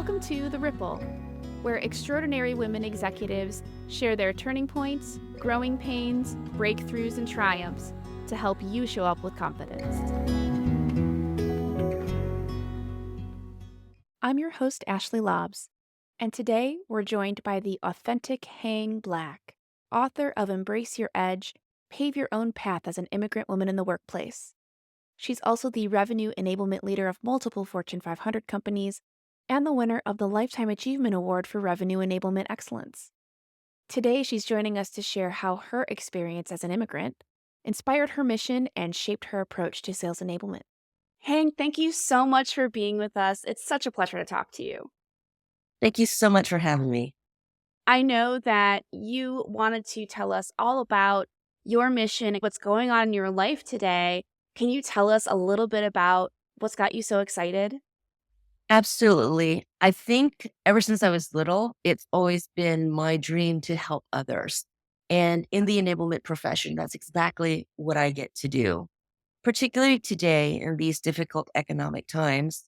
Welcome to The Ripple, where extraordinary women executives share their turning points, growing pains, breakthroughs, and triumphs to help you show up with confidence. I'm your host, Ashley Lobbs, and today we're joined by the authentic Hang Black, author of Embrace Your Edge, Pave Your Own Path as an Immigrant Woman in the Workplace. She's also the revenue enablement leader of multiple Fortune 500 companies and the winner of the Lifetime Achievement Award for Revenue Enablement Excellence. Today, she's joining us to share how her experience as an immigrant inspired her mission and shaped her approach to sales enablement. Hang, thank you so much for being with us. It's such a pleasure to talk to you. Thank you so much for having me. I know that you wanted to tell us all about your mission, what's going on in your life today. Can you tell us a little bit about what's got you so excited? Absolutely. I think ever since I was little, it's always been my dream to help others. And in the enablement profession, that's exactly what I get to do. Particularly today in these difficult economic times,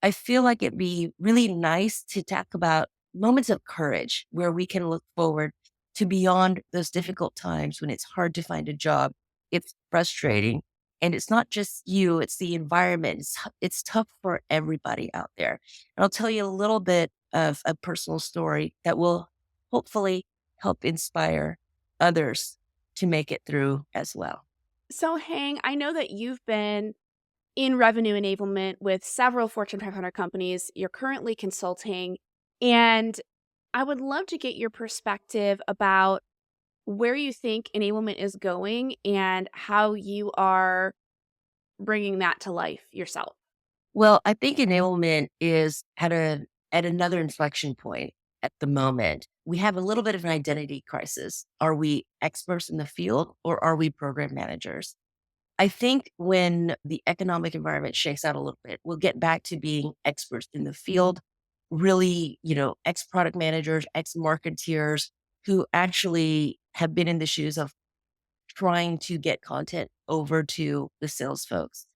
I feel like it'd be really nice to talk about moments of courage where we can look forward to beyond those difficult times when it's hard to find a job. It's frustrating. And it's not just you, it's the environment. It's tough for everybody out there. And I'll tell you a little bit of a personal story that will hopefully help inspire others to make it through as well. So, Hang, I know that you've been in revenue enablement with several Fortune 500 companies. You're currently consulting, and I would love to get your perspective about where you think enablement is going and how you are bringing that to life yourself. Well, I think enablement is at another inflection point at the moment. We have a little bit of an identity crisis. Are we experts in the field or are we program managers? I think when the economic environment shakes out a little bit, we'll get back to being experts in the field, really, ex product managers, ex marketeers who actually have been in the shoes of trying to get content over to the sales folks.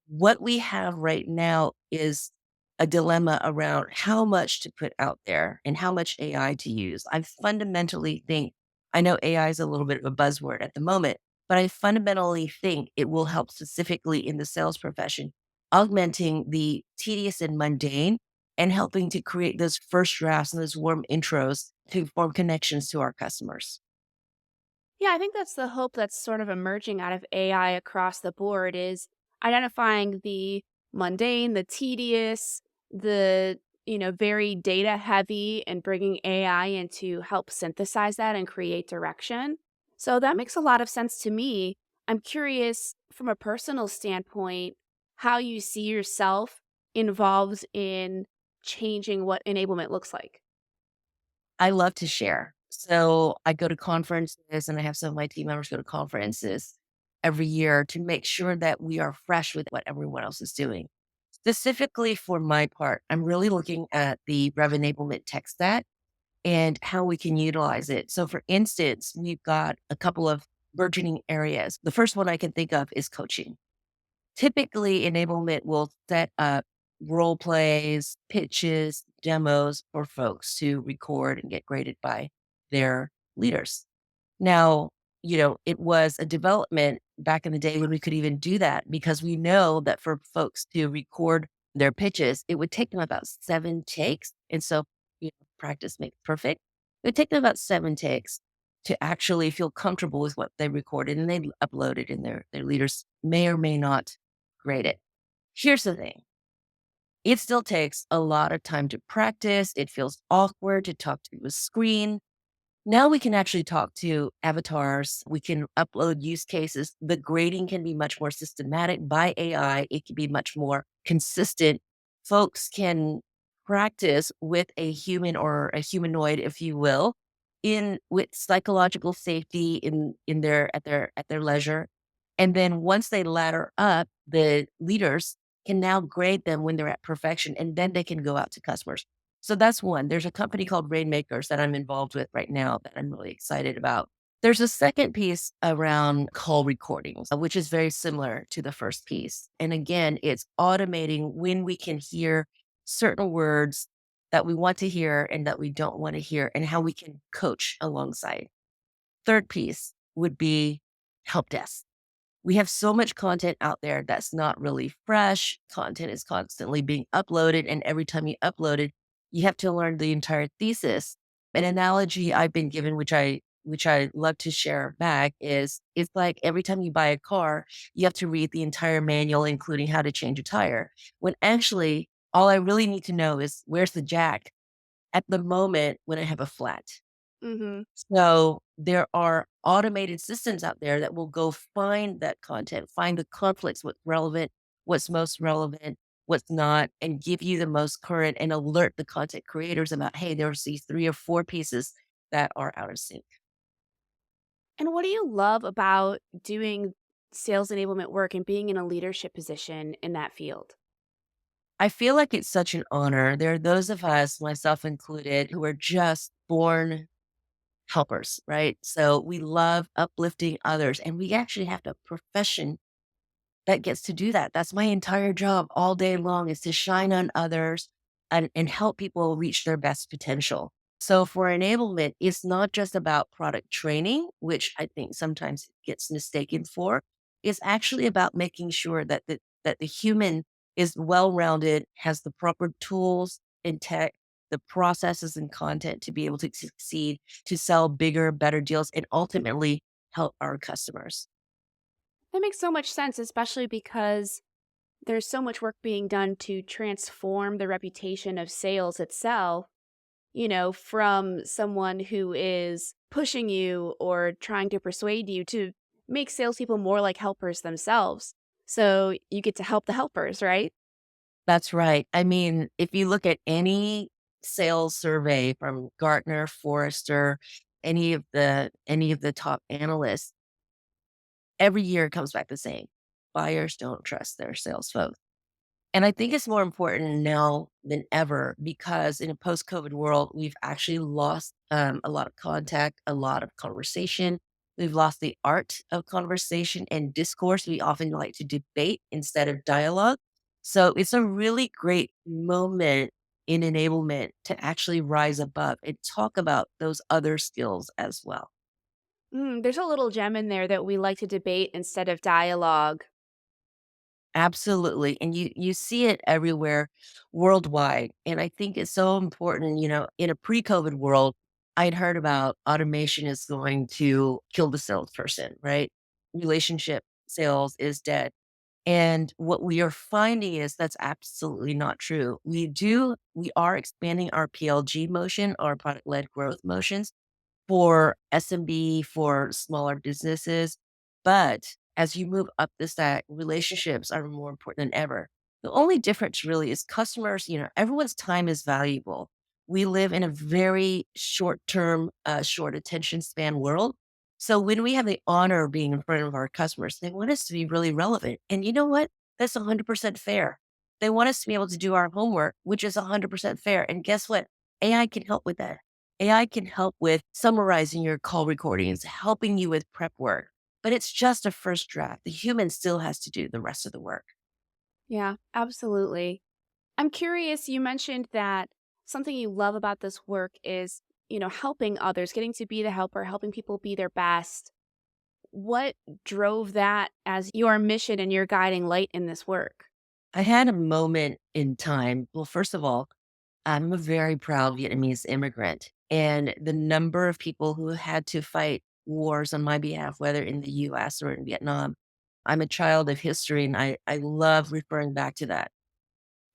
What we have right now is a dilemma around how much to put out there and how much AI to use. I fundamentally think, I know AI is a little bit of a buzzword at the moment, but I fundamentally think it will help specifically in the sales profession, augmenting the tedious and mundane and helping to create those first drafts and those warm intros to form connections to our customers. Yeah, I think that's the hope that's sort of emerging out of AI across the board is identifying the mundane, the tedious, the very data heavy and bringing AI in to help synthesize that and create direction. So that makes a lot of sense to me. I'm curious from a personal standpoint how you see yourself involved in changing what enablement looks like. I love to share. So I go to conferences and I have some of my team members go to conferences every year to make sure that we are fresh with what everyone else is doing. Specifically for my part, I'm really looking at the Rev Enablement tech stack and how we can utilize it. So for instance, we've got a couple of burgeoning areas. The first one I can think of is coaching. Typically, enablement will set up role plays, pitches, demos for folks to record and get graded by their leaders. Now, it was a development back in the day when we could even do that because we know that for folks to record their pitches, it would take them about 7 takes. And so, practice makes perfect. It would take them about 7 takes to actually feel comfortable with what they recorded and they upload it and their leaders may or may not grade it. Here's the thing. It still takes a lot of time to practice. It feels awkward to talk to a screen. Now we can actually talk to avatars. We can upload use cases. The grading can be much more systematic by AI. It can be much more consistent. Folks can practice with a human or a humanoid, if you will, in with psychological safety in their leisure. And then once they ladder up, the leaders can now grade them when they're at perfection, and then they can go out to customers. So that's one. There's a company called Rainmakers that I'm involved with right now that I'm really excited about. There's a second piece around call recordings, which is very similar to the first piece. And again, it's automating when we can hear certain words that we want to hear and that we don't want to hear, and how we can coach alongside. Third piece would be help desk. We have so much content out there that's not really fresh. Content is constantly being uploaded, and every time you upload it, you have to learn the entire thesis. An analogy I've been given, which I love to share back, is it's like every time you buy a car, you have to read the entire manual, including how to change a tire. When actually, all I really need to know is where's the jack at the moment when I have a flat. Mhm. So there are automated systems out there that will go find that content, find the conflicts, what's most relevant, what's not, and give you the most current and alert the content creators about, hey, there's these 3 or 4 pieces that are out of sync. And what do you love about doing sales enablement work and being in a leadership position in that field? I feel like it's such an honor. There are those of us, myself included, who are just born helpers, right? So we love uplifting others, and we actually have a profession that gets to do that. That's my entire job all day long, is to shine on others and help people reach their best potential. So for enablement, it's not just about product training, which I think sometimes it gets mistaken for. It's actually about making sure that the human is well-rounded, has the proper tools and tech, the processes and content to be able to succeed, to sell bigger, better deals, and ultimately help our customers. That makes so much sense, especially because there's so much work being done to transform the reputation of sales itself, from someone who is pushing you or trying to persuade you to make salespeople more like helpers themselves. So you get to help the helpers, right? That's right. I mean, if you look at any sales survey from Gartner, Forrester, any of the top analysts, every year it comes back the same. Buyers don't trust their sales folks. And I think it's more important now than ever because in a post-COVID world, we've actually lost a lot of contact, a lot of conversation. We've lost the art of conversation and discourse. We often like to debate instead of dialogue. So it's a really great moment in enablement to actually rise above and talk about those other skills as well. There's a little gem in there that we like to debate instead of dialogue. Absolutely, and you see it everywhere worldwide, and I think it's so important, in a pre-COVID world, I'd heard about automation is going to kill the salesperson, right? Relationship sales is dead, and what we are finding is that's absolutely not true. We are expanding our PLG motion, our product-led growth motions, for SMB, for smaller businesses. But as you move up the stack, relationships are more important than ever. The only difference really is customers, everyone's time is valuable. We live in a very short term, short attention span world. So when we have the honor of being in front of our customers, they want us to be really relevant. And you know what? That's 100% fair. They want us to be able to do our homework, which is 100% fair. And guess what? AI can help with that. AI can help with summarizing your call recordings, helping you with prep work, but it's just a first draft. The human still has to do the rest of the work. Yeah, absolutely. I'm curious, you mentioned that something you love about this work is, helping others, getting to be the helper, helping people be their best. What drove that as your mission and your guiding light in this work? I had a moment in time. Well, first of all, I'm a very proud Vietnamese immigrant, and the number of people who had to fight wars on my behalf, whether in the US or in Vietnam, I'm a child of history and I love referring back to that.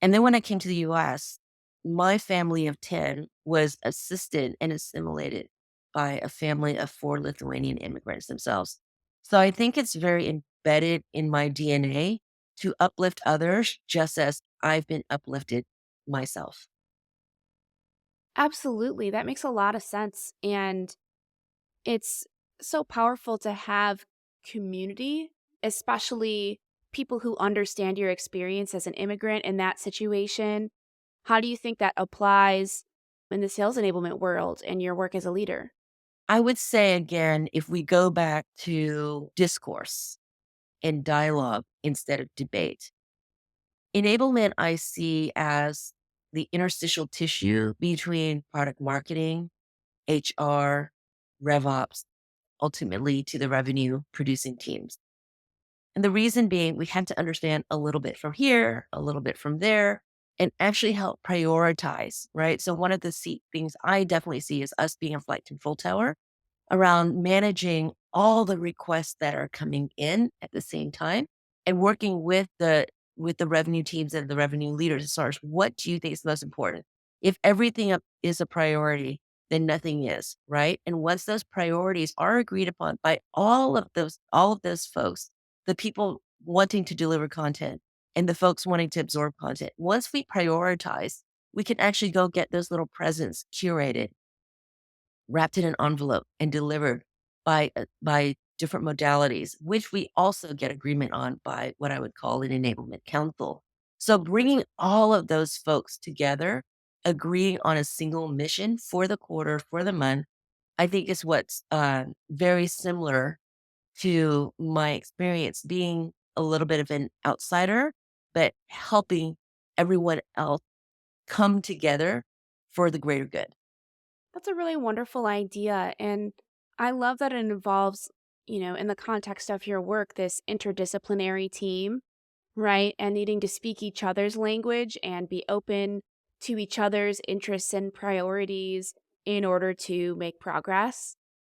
And then when I came to the US, my family of 10 was assisted and assimilated by a family of 4 Lithuanian immigrants themselves. So I think it's very embedded in my DNA to uplift others just as I've been uplifted myself. Absolutely. That makes a lot of sense. And it's so powerful to have community, especially people who understand your experience as an immigrant in that situation. How do you think that applies in the sales enablement world and your work as a leader? I would say again, if we go back to discourse and dialogue instead of debate, enablement I see as the interstitial tissue between product marketing, HR, RevOps, ultimately to the revenue producing teams. And the reason being, we had to understand a little bit from here, a little bit from there, and actually help prioritize, right? So, one of the things I definitely see is us being a flight control tower around managing all the requests that are coming in at the same time and working with the revenue teams and the revenue leaders as far as what do you think is most important. If everything is a priority, then nothing is, right? And once those priorities are agreed upon by all of those folks, the people wanting to deliver content and the folks wanting to absorb content, once we prioritize, we can actually go get those little presents curated, wrapped in an envelope and delivered by different modalities, which we also get agreement on by what I would call an enablement council. So bringing all of those folks together, agreeing on a single mission for the quarter, for the month, I think is what's very similar to my experience being a little bit of an outsider, but helping everyone else come together for the greater good. That's a really wonderful idea. And I love that it involves, in the context of your work, this interdisciplinary team, right? And needing to speak each other's language and be open to each other's interests and priorities in order to make progress.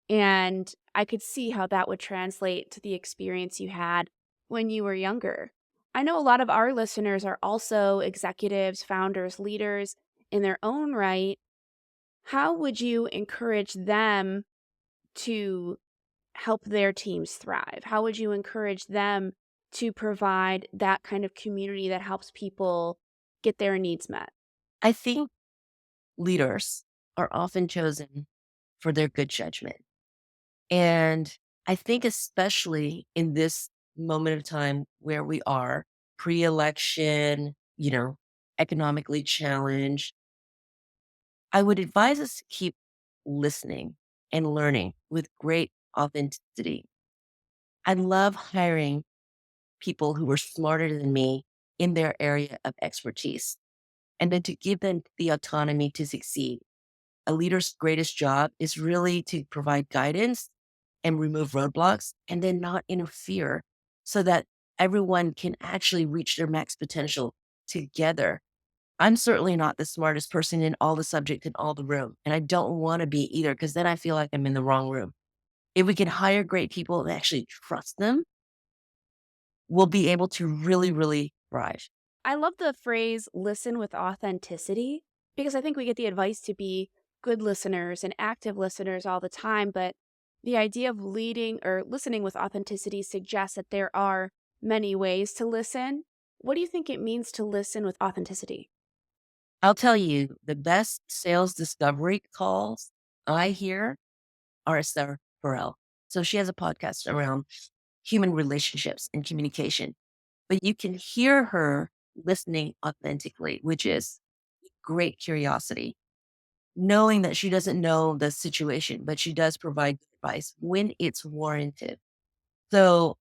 And I could see how that would translate to the experience you had when you were younger. I know a lot of our listeners are also executives, founders, leaders in their own right. How would you encourage them to help their teams thrive? How would you encourage them to provide that kind of community that helps people get their needs met? I think leaders are often chosen for their good judgment. And I think, especially in this moment of time where we are pre election, economically challenged, I would advise us to keep listening and learning with great authenticity. I love hiring people who are smarter than me in their area of expertise and then to give them the autonomy to succeed. A leader's greatest job is really to provide guidance and remove roadblocks and then not interfere so that everyone can actually reach their max potential together. I'm certainly not the smartest person in all the subject in all the room. And I don't want to be either, because then I feel like I'm in the wrong room. If we can hire great people and actually trust them, we'll be able to really, really thrive. I love the phrase listen with authenticity because I think we get the advice to be good listeners and active listeners all the time. But the idea of leading or listening with authenticity suggests that there are many ways to listen. What do you think it means to listen with authenticity? I'll tell you, the best sales discovery calls I hear are Esther Perel. So she has a podcast around human relationships and communication, but you can hear her listening authentically, which is great curiosity, knowing that she doesn't know the situation, but she does provide advice when it's warranted. So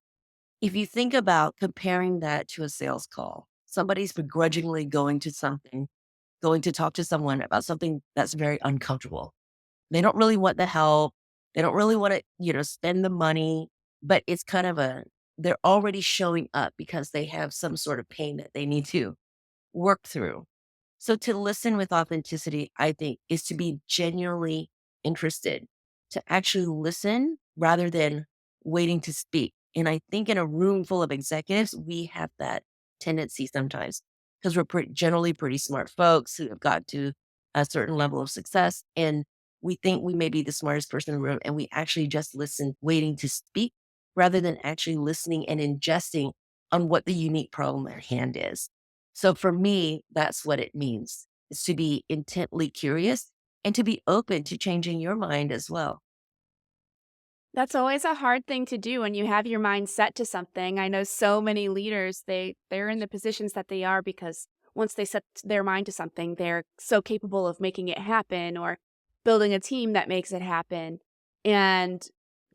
if you think about comparing that to a sales call, somebody's begrudgingly going to talk to someone about something that's very uncomfortable. They don't really want the help. They don't really want to, spend the money, but it's kind of they're already showing up because they have some sort of pain that they need to work through. So to listen with authenticity, I think, is to be genuinely interested, to actually listen rather than waiting to speak. And I think in a room full of executives, we have that tendency sometimes because we're generally pretty smart folks who have got to a certain level of success. And we think we may be the smartest person in the room. And we actually just listen, waiting to speak rather than actually listening and ingesting on what the unique problem at hand is. So for me, that's what it means, is to be intently curious and to be open to changing your mind as well. That's always a hard thing to do when you have your mind set to something. I know so many leaders, they're in the positions that they are because once they set their mind to something, they're so capable of making it happen or building a team that makes it happen. And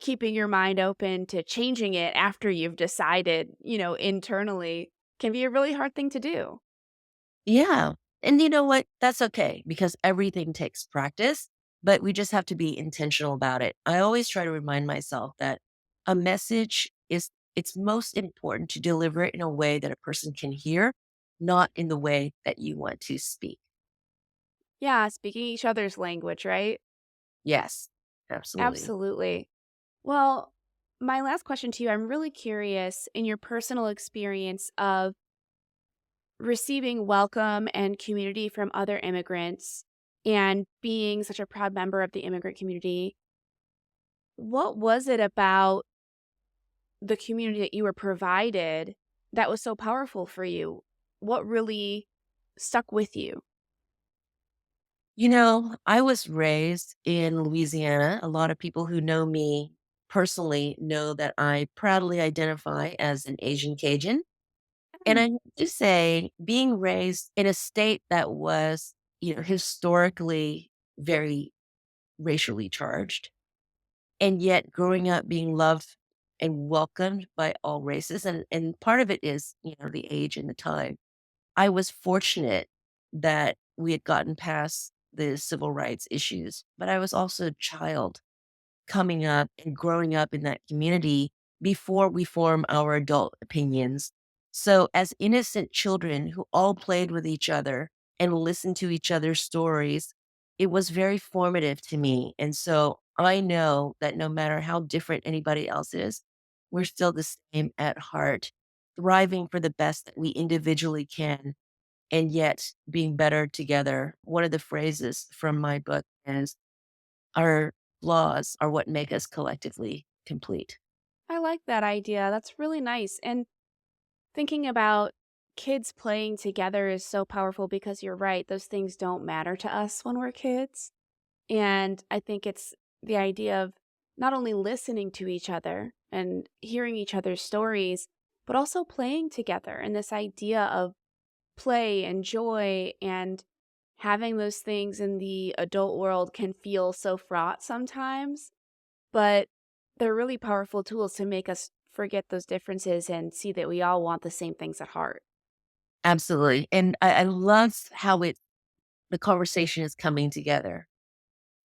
keeping your mind open to changing it after you've decided, internally can be a really hard thing to do. Yeah. And you know what? That's okay because everything takes practice, but we just have to be intentional about it. I always try to remind myself that a message is it's most important to deliver it in a way that a person can hear, not in the way that you want to speak. Yeah, speaking each other's language, right? Yes, absolutely. Absolutely. Well, my last question to you, I'm really curious in your personal experience of receiving welcome and community from other immigrants and being such a proud member of the immigrant community, what was it about the community that you were provided that was so powerful for you? What really stuck with you? I was raised in Louisiana. A lot of people who know me personally know that I proudly identify as an Asian Cajun. And I have to say, being raised in a state that was, historically very racially charged, and yet growing up being loved and welcomed by all races. And part of it is, the age and the time. I was fortunate that we had gotten past the civil rights issues, but I was also a child coming up and growing up in that community before we form our adult opinions. So, as innocent children who all played with each other and listened to each other's stories, it was very formative to me. And so I know that no matter how different anybody else is, we're still the same at heart, thriving for the best that we individually can, and yet being better together. One of the phrases from my book is, our flaws are what make us collectively complete. I like that idea. That's really nice. And thinking about kids playing together is so powerful because you're right, those things don't matter to us when we're kids. And I think it's the idea of not only listening to each other and hearing each other's stories, but also playing together. And this idea of play and joy and having those things in the adult world can feel so fraught sometimes, but they're really powerful tools to make us forget those differences and see that we all want the same things at heart. Absolutely. And I love how the conversation is coming together.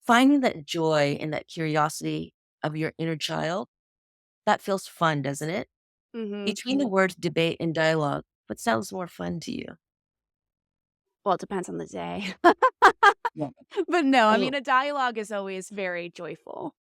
Finding that joy and that curiosity of your inner child, that feels fun, doesn't it? Mhm. Between the words debate and dialogue, what sounds more fun to you? Well, it depends on the day. Yeah. But no, I Oh, mean, a dialogue is always very joyful.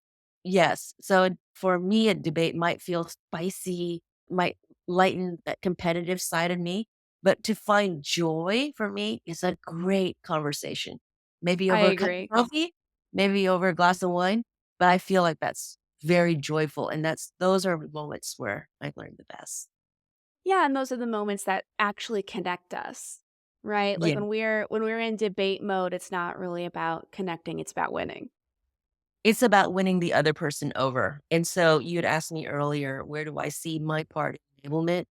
yes. So for me, a debate might feel spicy, might lighten that competitive side of me. But to find joy for me is a great conversation. Maybe I over a cup agree. of coffee, maybe over a glass of wine. But I feel like that's very joyful. And those are moments where I learn the best. Yeah, and those are the moments that actually connect us, right? Like Yeah. when we're in debate mode, it's not really about connecting, it's about winning. It's about winning the other person over. And so you had asked me earlier, where do I see my part in enablement?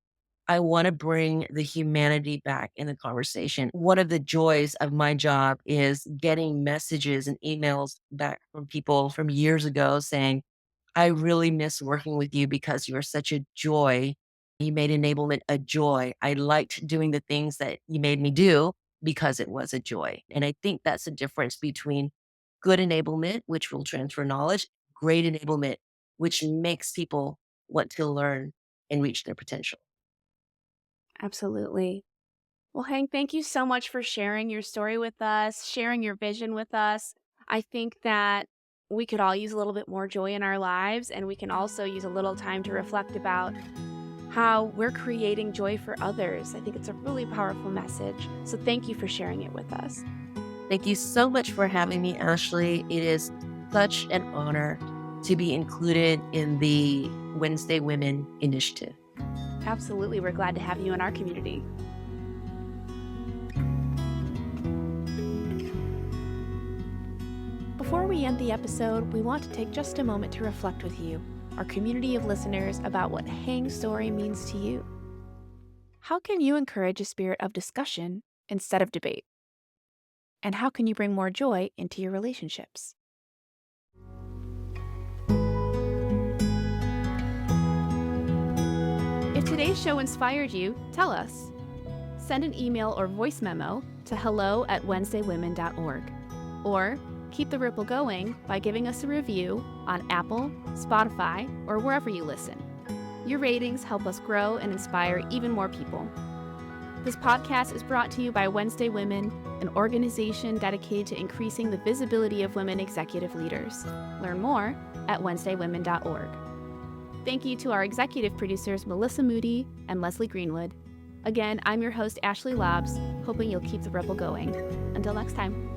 I want to bring the humanity back in the conversation. One of the joys of my job is getting messages and emails back from people from years ago saying, I really miss working with you because you are such a joy. You made enablement a joy. I liked doing the things that you made me do because it was a joy. And I think that's the difference between good enablement, which will transfer knowledge, great enablement, which makes people want to learn and reach their potential. Absolutely. Well, Hank, thank you so much for sharing your story with us, sharing your vision with us. I think that we could all use a little bit more joy in our lives, and we can also use a little time to reflect about how we're creating joy for others. I think it's a really powerful message. So thank you for sharing it with us. Thank you so much for having me, Ashley. It is such an honor to be included in the Wednesday Women Initiative. Absolutely. We're glad to have you in our community. Before we end the episode, we want to take just a moment to reflect with you, our community of listeners, about what Hang's story means to you. How can you encourage a spirit of discussion instead of debate? And how can you bring more joy into your relationships? If today's show inspired you, tell us. Send an email or voice memo to hello@wednesdaywomen.org. Or keep the ripple going by giving us a review on Apple, Spotify, or wherever you listen. Your ratings help us grow and inspire even more people. This podcast is brought to you by Wednesday Women, an organization dedicated to increasing the visibility of women executive leaders. Learn more at wednesdaywomen.org. Thank you to our executive producers, Melissa Moody and Leslie Greenwood. Again, I'm your host, Ashley Lobbs, hoping you'll keep the ripple going. Until next time.